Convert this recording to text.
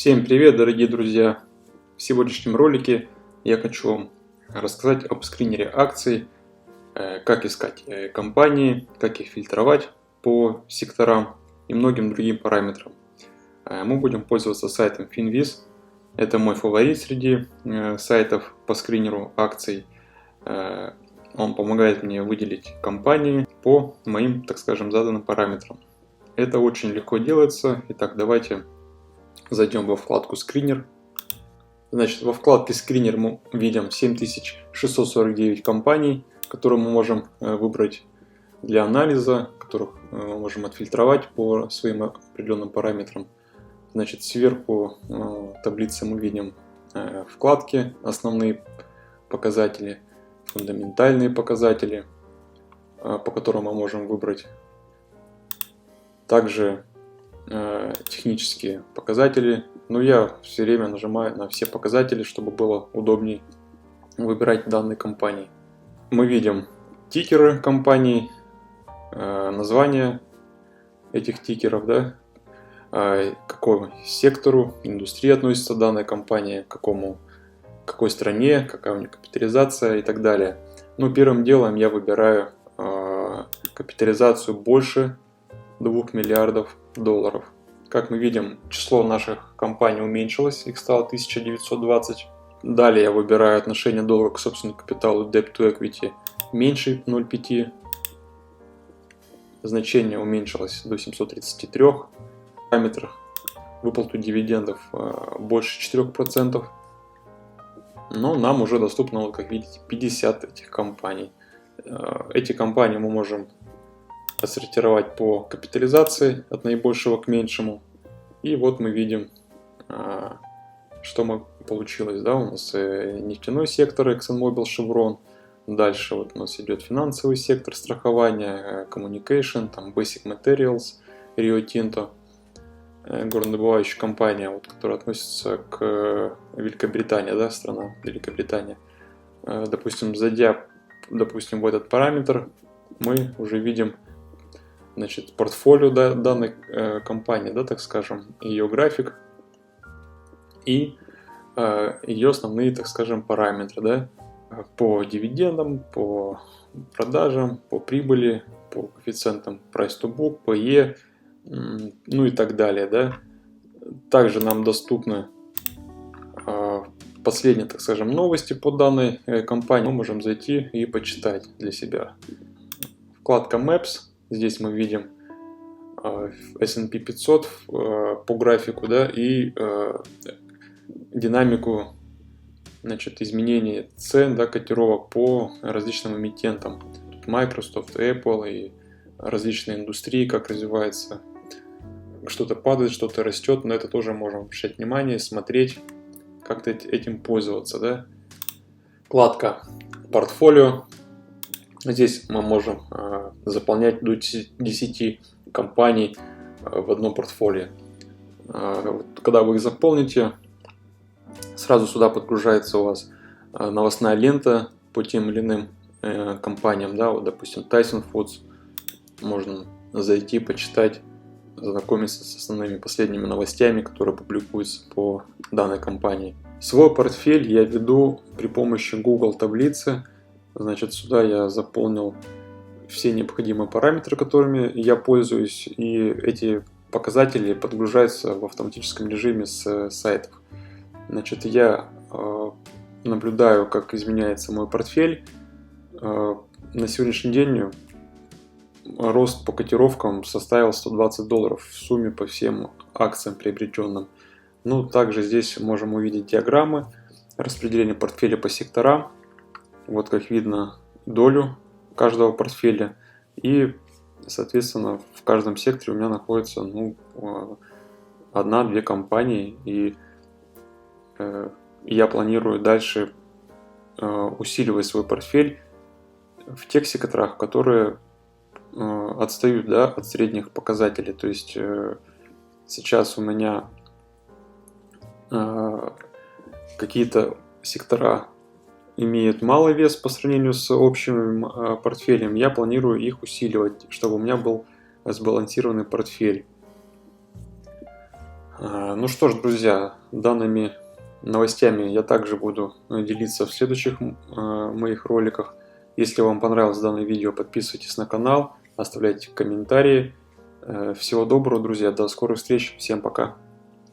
Всем привет, дорогие друзья! В сегодняшнем ролике я хочу вам рассказать об скринере акций, как искать компании, как их фильтровать по секторам и многим другим параметрам. Мы будем пользоваться сайтом Finviz. Это мой фаворит среди сайтов по скринеру акций. Он помогает мне выделить компании по моим, так скажем, заданным параметрам. Это очень легко делается. Итак, давайте зайдем во вкладку «Скринер». Значит, во вкладке «Скринер» мы видим 7649 компаний, которые мы можем выбрать для анализа, которых мы можем отфильтровать по своим определенным параметрам. Значит, сверху таблицы мы видим вкладки «Основные показатели», «Фундаментальные показатели», по которым мы можем выбрать. Также технические показатели, но я все время нажимаю на все показатели, чтобы было удобнее выбирать данные компании. Мы видим тикеры компаний, название этих тикеров, да, к какому сектору индустрии относится данная компания, к какой стране, какая у нее капитализация и так далее. Но первым делом я выбираю капитализацию больше 2 миллиардов долларов. Как мы видим, число наших компаний уменьшилось, их стало 1920. Далее я выбираю отношение доллара к собственному капиталу Debt to Equity меньше 0,5. Значение уменьшилось до 733. Параметр выплату дивидендов больше 4%. Но нам уже доступно, как видите, 50 этих компаний. Эти компании мы можем отсортировать по капитализации от наибольшего к меньшему. И вот мы видим, что получилось. Да? У нас нефтяной сектор, ExxonMobil, Chevron. Дальше вот у нас идет финансовый сектор, страхование, communication, там Basic Materials, Rio Tinto, горнодобывающая компания, вот, которая относится к Великобритании, да, страна Великобритания. Допустим, зайдя в этот параметр, мы уже видим, значит, портфолио данной компании, да, так скажем, ее график и ее основные, так скажем, параметры, да, по дивидендам, по продажам, по прибыли, по коэффициентам Price to Book, PE, ну и так далее, да. Также нам доступны последние, так скажем, новости по данной компании. Мы можем зайти и почитать для себя. Вкладка Maps. Здесь мы видим S&P 500 по графику, да, и динамику, значит, изменения цен, да, котировок по различным эмитентам. Тут Microsoft, Apple и различные индустрии, как развивается. Что-то падает, что-то растет, но это тоже можем обращать внимание, смотреть, как-то этим пользоваться, да. Вкладка Портфолио. Здесь мы можем заполнять до 10 компаний в одном портфолио. Когда вы их заполните, сразу сюда подгружается у вас новостная лента по тем или иным компаниям. Да? Вот, допустим, Tyson Foods. Можно зайти, почитать, знакомиться с основными последними новостями, которые публикуются по данной компании. Свой портфель я веду при помощи Google таблицы. Значит, сюда я заполнил все необходимые параметры, которыми я пользуюсь, и эти показатели подгружаются в автоматическом режиме с сайтов. Значит, я наблюдаю, как изменяется мой портфель. На сегодняшний день рост по котировкам составил $120 в сумме по всем акциям приобретенным. Ну, также здесь можем увидеть диаграммы распределения портфеля по секторам. Вот как видно долю каждого портфеля. И, соответственно, в каждом секторе у меня находится 1-2 компании. И я планирую дальше усиливать свой портфель в тех секторах, которые отстают, да, от средних показателей. То есть сейчас у меня какие-то сектора имеют малый вес по сравнению с общим портфелем. Я планирую их усиливать, чтобы у меня был сбалансированный портфель. Ну что ж, друзья, данными новостями я также буду делиться в следующих моих роликах. Если вам понравилось данное видео, подписывайтесь на канал, оставляйте комментарии. Всего доброго, друзья, до скорых встреч, всем пока!